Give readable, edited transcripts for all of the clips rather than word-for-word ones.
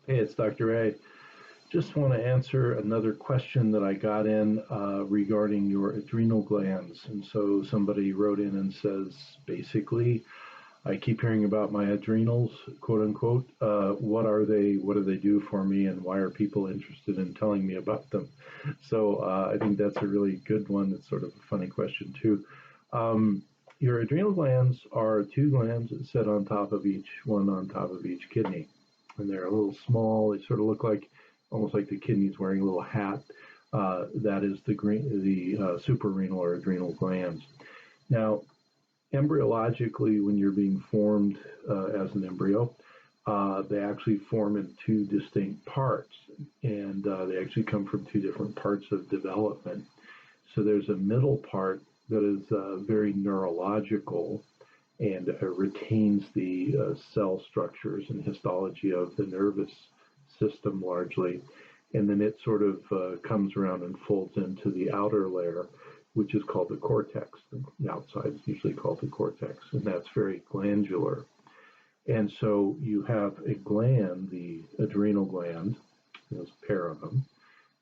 Hey, it's Dr. A. Just want to answer another question that I got in regarding your adrenal glands. And so somebody wrote in and says, basically, I keep hearing about my adrenals, quote unquote. What are they? What do they do for me? And why are people interested in telling me about them? So I think that's a really good one. It's sort of a funny question, too. Your adrenal glands are two glands that sit on top of each one on top of each kidney, and they're a little small. They sort of look like almost like the kidney's wearing a little hat. That is the suprarenal or adrenal glands. Now, embryologically, when you're being formed as an embryo, they actually form in two distinct parts, and they actually come from two different parts of development. So there's a middle part that is very neurological and retains the cell structures and histology of the nervous system largely. And then it sort of comes around and folds into the outer layer, which is called the cortex. The outside is usually called the cortex, and that's very glandular. And so you have a gland, the adrenal gland, there's a pair of them,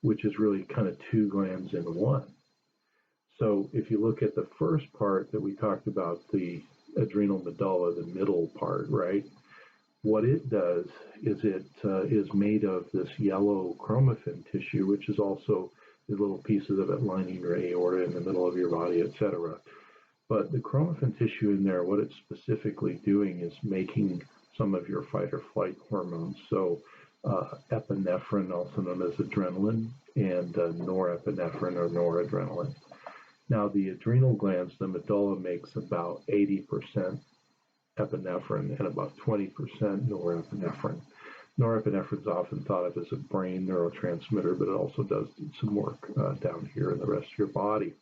which is really kind of two glands in one. So if you look at the first part that we talked about, the adrenal medulla, the middle part, right? What it does is it is made of this yellow chromaffin tissue, which is also the little pieces of it lining your aorta in the middle of your body, etc. But the chromaffin tissue in there, what it's specifically doing is making some of your fight or flight hormones. So epinephrine, also known as adrenaline, and norepinephrine or noradrenaline. Now, the adrenal glands, the medulla makes about 80% epinephrine and about 20% norepinephrine. Norepinephrine is often thought of as a brain neurotransmitter, but it also does some work down here in the rest of your body.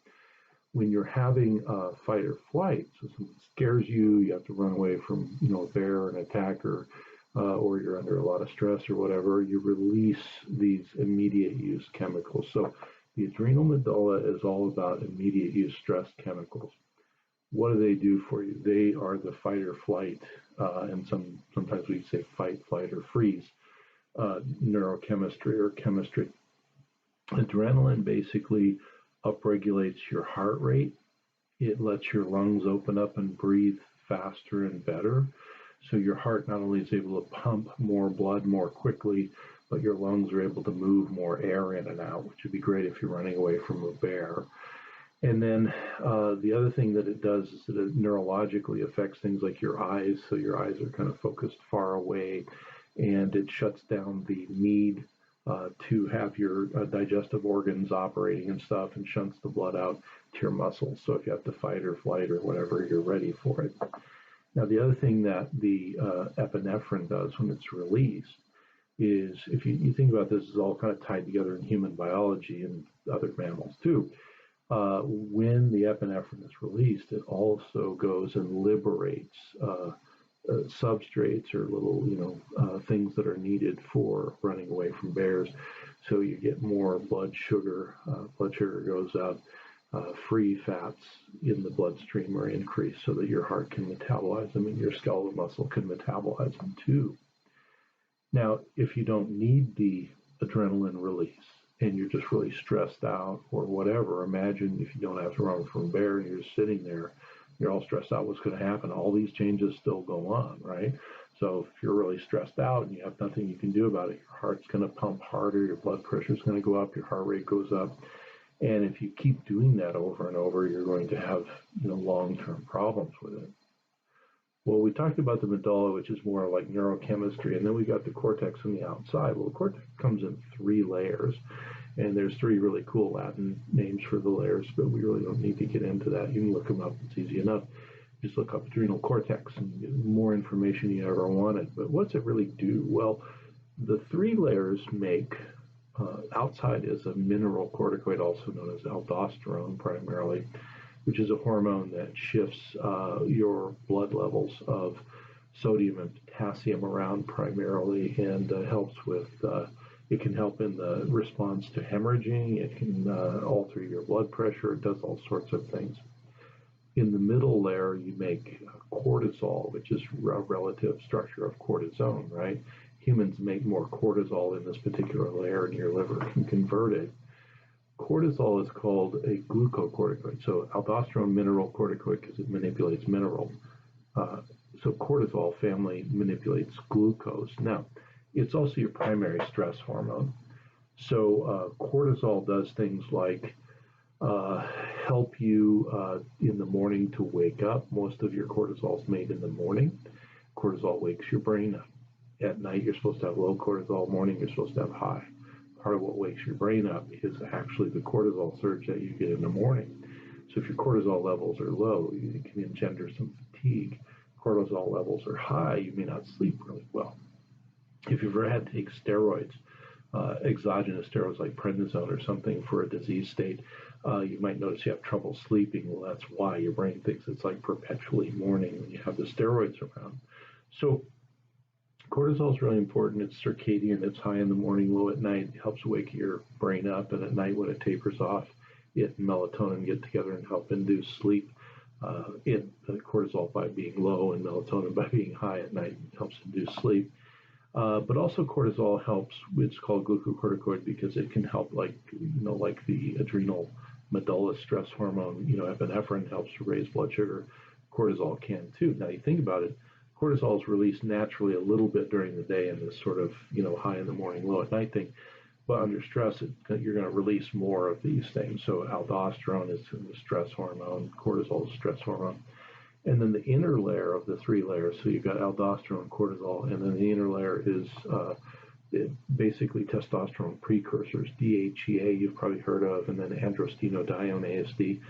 When you're having fight or flight, so something scares you, you have to run away from a bear or an attacker, or you're under a lot of stress or whatever, you release these immediate use chemicals. So the adrenal medulla is all about immediate use stress chemicals. What do they do for you? They are the fight or flight, and sometimes we say fight, flight, or freeze neurochemistry or chemistry. Adrenaline basically upregulates your heart rate. It lets your lungs open up and breathe faster and better. So your heart not only is able to pump more blood more quickly, but your lungs are able to move more air in and out, which would be great if you're running away from a bear. And then the other thing that it does is that it neurologically affects things like your eyes. So your eyes are kind of focused far away, and it shuts down the need to have your digestive organs operating and stuff, and shunts the blood out to your muscles. So if you have to fight or flight or whatever, you're ready for it. Now, the other thing that the epinephrine does when it's released is, if you think about this, is all kind of tied together in human biology and other mammals too. When the epinephrine is released, it also goes and liberates substrates or little, things that are needed for running away from bears. So you get more blood sugar. Blood sugar goes up. Free fats in the bloodstream are increased so that your heart can metabolize them and your skeletal muscle can metabolize them too. Now, if you don't need the adrenaline release and you're just really stressed out or whatever, imagine if you don't have to run from a bear and you're just sitting there, you're all stressed out, what's going to happen? All these changes still go on, right? So if you're really stressed out and you have nothing you can do about it, your heart's going to pump harder, your blood pressure is going to go up, your heart rate goes up. And if you keep doing that over and over, you're going to have long-term problems with it. Well, we talked about the medulla, which is more like neurochemistry, and then we got the cortex on the outside. Well, the cortex comes in three layers, and there's three really cool Latin names for the layers, but we really don't need to get into that. You can look them up. It's easy enough. Just look up adrenal cortex and get more information you ever wanted. But what's it really do? Well, the three layers make, outside is a mineral corticoid, also known as aldosterone primarily, which is a hormone that shifts your blood levels of sodium and potassium around primarily, and helps with, it can help in the response to hemorrhaging, it can alter your blood pressure, it does all sorts of things. In the middle layer, you make cortisol, which is a relative structure of cortisone, right? humans make more cortisol in this particular layer, and your liver can convert it. Cortisol is called a glucocorticoid, so aldosterone mineral corticoid because it manipulates mineral. So cortisol family manipulates glucose. Now, it's also your primary stress hormone. So cortisol does things like help you in the morning to wake up. Most of your cortisol is made in the morning. Cortisol wakes your brain up. At night, you're supposed to have low cortisol. Morning, you're supposed to have high. Part of what wakes your brain up is actually the cortisol surge that you get in the morning. So if your cortisol levels are low, you can engender some fatigue. Cortisol levels are high, you may not sleep really well. If you've ever had to take steroids, exogenous steroids like prednisone or something for a disease state, you might notice you have trouble sleeping. Well, that's why your brain thinks it's like perpetually morning when you have the steroids around. So cortisol is really important. It's circadian. It's high in the morning, low at night. It helps wake your brain up, and at night when it tapers off, it and melatonin get together and help induce sleep. Cortisol by being low and melatonin by being high at night helps induce sleep. But also cortisol helps. It's called glucocorticoid because it can help, like the adrenal medulla stress hormone. Epinephrine helps to raise blood sugar. Cortisol can too. Now you think about it. Cortisol is released naturally a little bit during the day in this sort of high in the morning, low at night thing. But under stress, you're going to release more of these things. So aldosterone is the stress hormone, cortisol is stress hormone. And then the inner layer of the three layers, so you've got aldosterone, cortisol, and then the inner layer is basically testosterone precursors, DHEA you've probably heard of, and then androstenedione, ASD.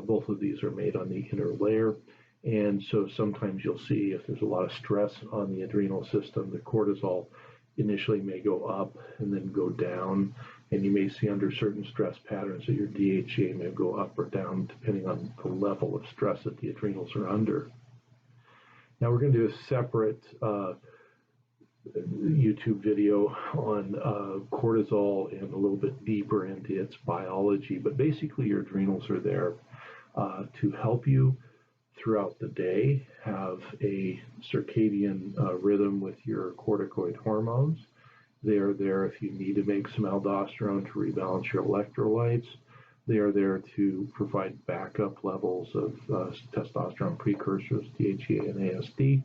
Both of these are made on the inner layer. And so sometimes you'll see if there's a lot of stress on the adrenal system, the cortisol initially may go up and then go down. And you may see under certain stress patterns that your DHEA may go up or down depending on the level of stress that the adrenals are under. Now we're going to do a separate YouTube video on cortisol and a little bit deeper into its biology. But basically your adrenals are there to help you throughout the day have a circadian rhythm with your corticoid hormones. They are there if you need to make some aldosterone to rebalance your electrolytes. They are there to provide backup levels of testosterone precursors, DHEA and ASD.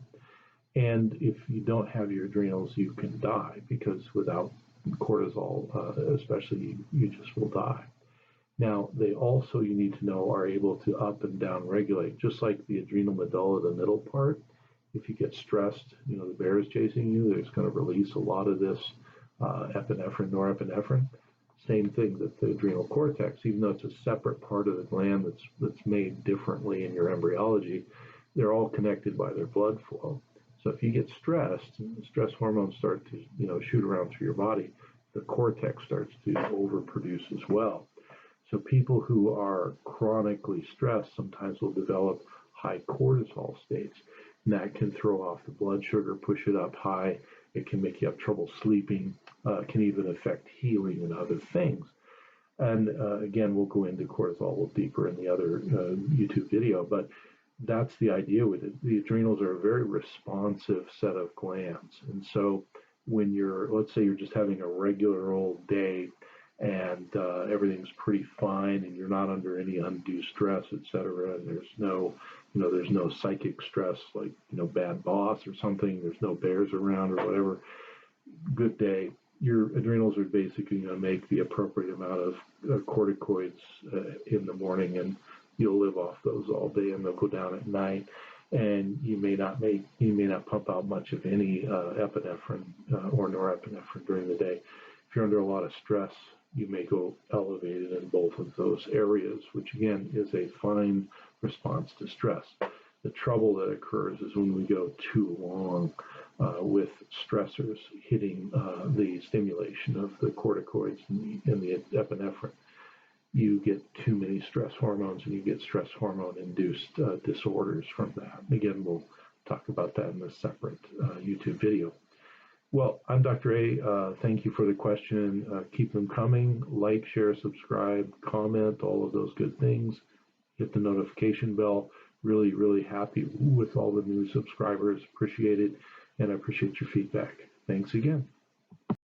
And if you don't have your adrenals, you can die because without cortisol, especially, you just will die. Now, they also, you need to know, are able to up and down regulate, just like the adrenal medulla, the middle part. If you get stressed, the bear is chasing you, there's going to release a lot of this epinephrine, norepinephrine. Same thing that the adrenal cortex, even though it's a separate part of the gland that's made differently in your embryology, they're all connected by their blood flow. So if you get stressed, stress hormones start to shoot around through your body, the cortex starts to overproduce as well. So people who are chronically stressed sometimes will develop high cortisol states, and that can throw off the blood sugar, push it up high. It can make you have trouble sleeping, can even affect healing and other things. And again, we'll go into cortisol a little deeper in the other YouTube video, but that's the idea with it. The adrenals are a very responsive set of glands. And so when let's say you're just having a regular old day and everything's pretty fine and you're not under any undue stress, et cetera, and there's no psychic stress like, bad boss or something, there's no bears around or whatever, good day, your adrenals are basically going to make the appropriate amount of corticoids in the morning, and you'll live off those all day, and they'll go down at night, and you may not pump out much of any epinephrine or norepinephrine during the day. If you're under a lot of stress, you may go elevated in both of those areas, which again is a fine response to stress. The trouble that occurs is when we go too long with stressors hitting the stimulation of the corticoids and the epinephrine. You get too many stress hormones and you get stress hormone-induced disorders from that. Again, we'll talk about that in a separate YouTube video. Well, I'm Dr. A. Thank you for the question. Keep them coming. Like, share, subscribe, comment, all of those good things. Hit the notification bell. Really, really happy with all the new subscribers. Appreciate it, and I appreciate your feedback. Thanks again.